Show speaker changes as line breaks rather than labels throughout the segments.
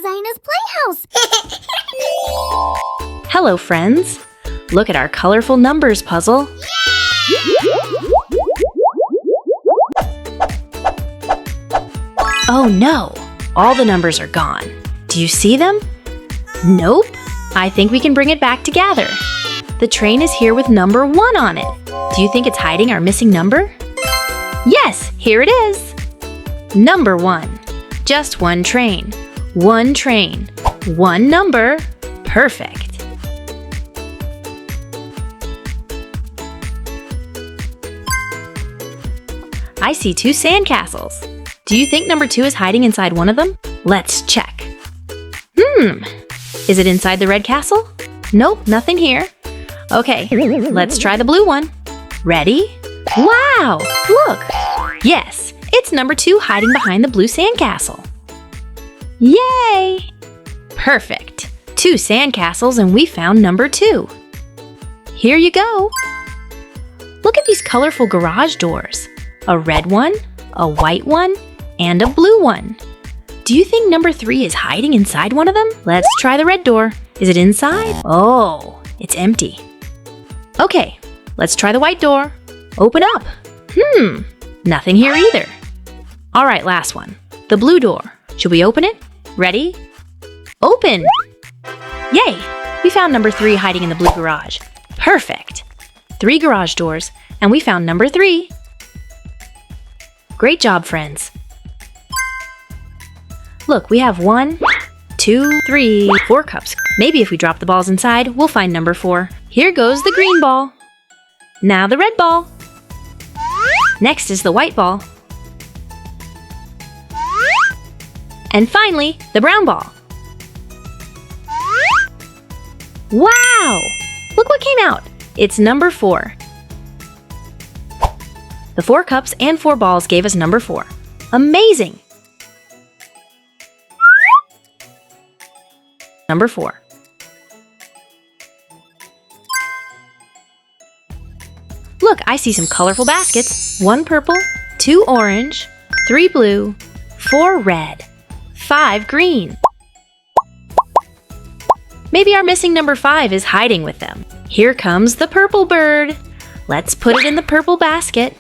ZayNa's Playhouse!
Hello, friends! Look at our colorful numbers puzzle. Oh no! All the numbers are gone. Do you see them? Nope! I think we can bring it back together. The train is here with number 1 on it. Do you think it's hiding our missing number? Yes, here it is! Number 1. Just one train. One train. One number. Perfect! I see 2 sandcastles. Do you think number 2 is hiding inside one of them? Let's check. Is it inside the red castle? Nope, nothing here. Okay, let's try the blue one. Ready? Wow! Look! Yes, it's number 2 hiding behind the blue sandcastle. Yay! Perfect! 2 sandcastles and we found number 2. Here you go! Look at these colorful garage doors. A red one, a white one, and a blue one. Do you think number 3 is hiding inside one of them? Let's try the red door. Is it inside? Oh, it's empty. Okay, let's try the white door. Open up. Nothing here either. All right, last one. The blue door. Should we open it? Ready? Open! Yay! We found number 3 hiding in the blue garage. Perfect! 3 garage doors, and we found number 3. Great job, friends. Look, we have 1, 2, 3, 4 cups. Maybe if we drop the balls inside, we'll find number 4. Here goes the green ball. Now the red ball. Next is the white ball. And finally, the brown ball. Wow! Look what came out. It's number 4. The 4 cups and 4 balls gave us number 4. Amazing! Number 4. Look, I see some colorful baskets. 1 purple, 2 orange, 3 blue, 4 red, 5 green. Maybe our missing number 5 is hiding with them. Here comes the purple bird. Let's put it in the purple basket.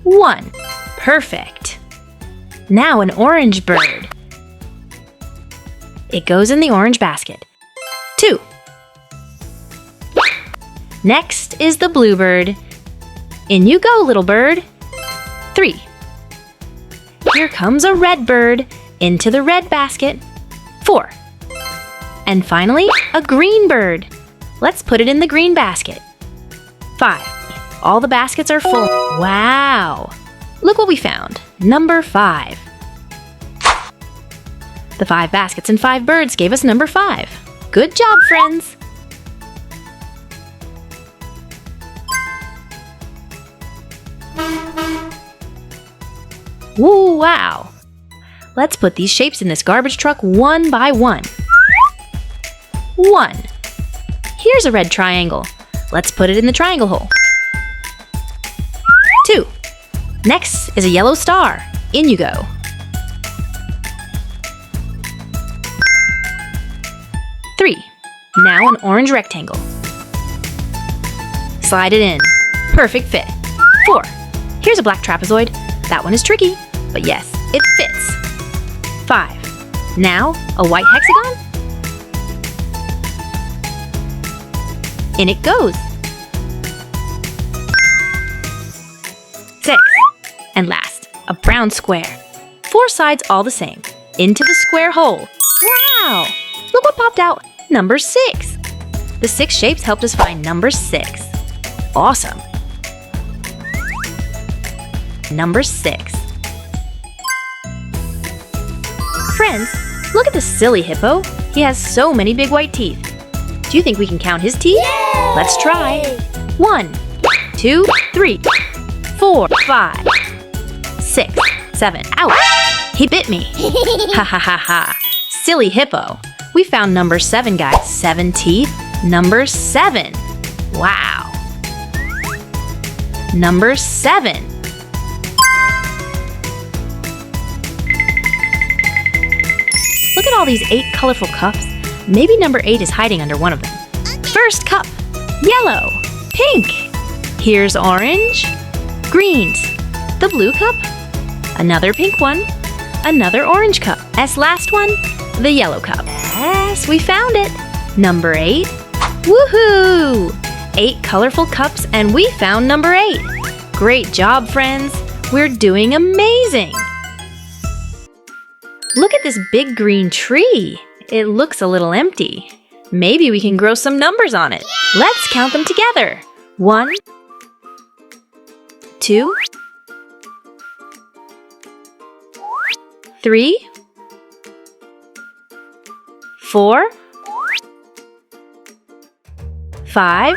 1. Perfect. Now an orange bird. It goes in the orange basket. 2. Next is the blue bird. In you go, little bird. 3. Here comes a red bird into the red basket. 4. And finally, a green bird. Let's put it in the green basket. 5. All the baskets are full. Wow! Look what we found. Number 5. The 5 baskets and 5 birds gave us number 5. Good job, friends! Woo, wow! Let's put these shapes in this garbage truck one by one. 1. Here's a red triangle. Let's put it in the triangle hole. 2. Next is a yellow star. In you go. 3. Now an orange rectangle. Slide it in. Perfect fit. 4. Here's a black trapezoid. That one is tricky, but yes, it fits. 5. Now a white hexagon. In it goes. 6. And last, a brown square. 4 sides all the same. Into the square hole. Wow! Look what popped out. Number 6. The 6 shapes helped us find number 6. Awesome. Number 6. Friends, look at the silly hippo. He has so many big white teeth. Do you think we can count his teeth?
Yay!
Let's try. 1, 2, 3, 4, 5, 6, 7. Ouch! He bit me. Ha ha ha ha. Silly hippo. We found number 7, guys. 7 teeth. Number 7. Wow. Number 7. look at all these 8 colorful cups. Maybe number 8 is hiding under one of them. First cup, yellow, pink. Here's orange, greens. The blue cup, another pink one, another orange cup. This last one, the yellow cup. Yes, we found it. Number 8. Woohoo! 8 colorful cups and we found number 8. Great job, friends. We're doing amazing. Look at this big green tree. It looks a little empty. Maybe we can grow some numbers on it. Let's count them together. 1, 2, 3, 4, 5,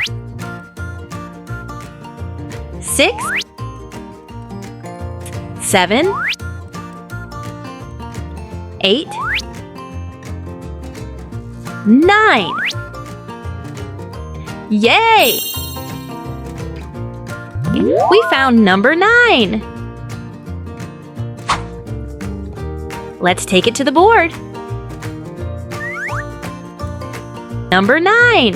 6, 7, 8, 9. Yay! We found number 9. Let's take it to the board. Number 9.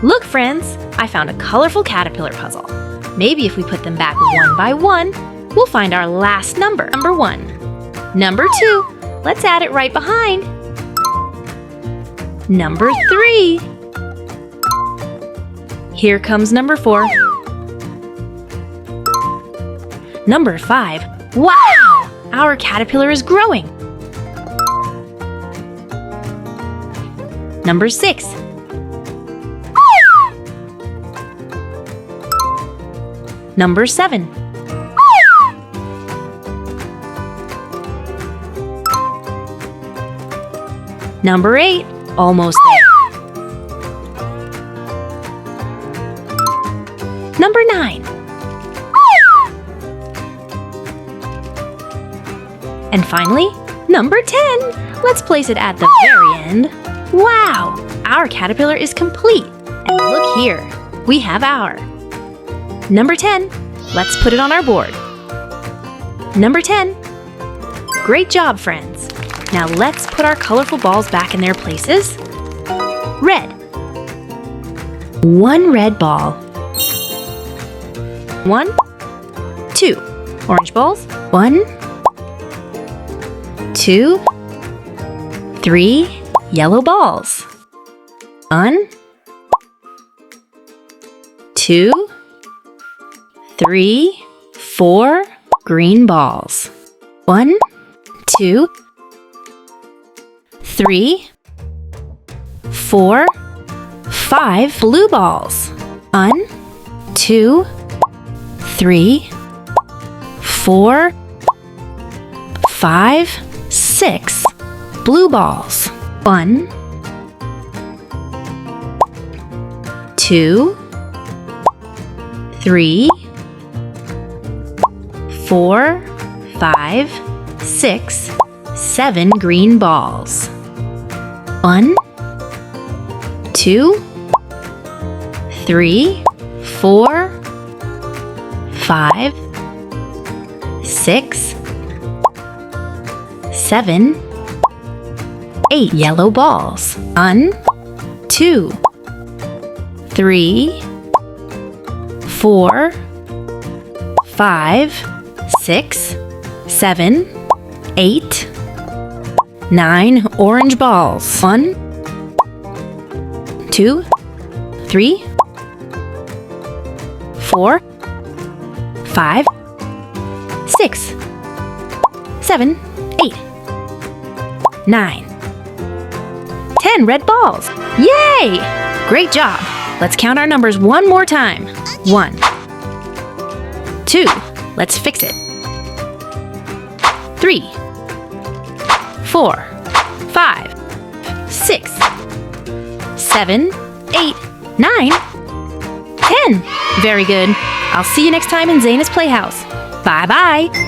Look, friends, I found a colorful caterpillar puzzle. Maybe if we put them back one by one, we'll find our last number. Number 1. Number 2. Let's add it right behind. Number 3. Here comes number 4. Number 5. Wow! Our caterpillar is growing. Number 6. Number 7. Number 8. Almost there. Number 9. And finally, number 10. Let's place it at the very end. Wow! Our caterpillar is complete. And look here. We have our number 10. Let's put it on our board. Number 10. Great job, friends. Now let's put our colorful balls back in their places. Red. 1 red ball. 1, 2. Orange balls. 1, 2, 3 yellow balls. 1, 2, 3, 4 green balls. 1, 2, 3, 4, 5 blue balls. 1, 2, 3, 4, 5, 6 blue balls. 1, 2, 3, 4, 5, 6, 7 green balls. 1, 2, 3, 4, 5, 6, 7, 8 yellow balls. 1, 2, 3, 4, 5, 6, 7, 8, 9 orange balls. 1, 2, 3, 4, 5, 6, 7, 8, 9, 10 red balls. Yay! Great job. Let's count our numbers one more time. 1, 2. Let's fix it. 3, 4, 5, 6, 7, 8, 9, 10. Very good. I'll see you next time in ZayNa's Playhouse. Bye-bye.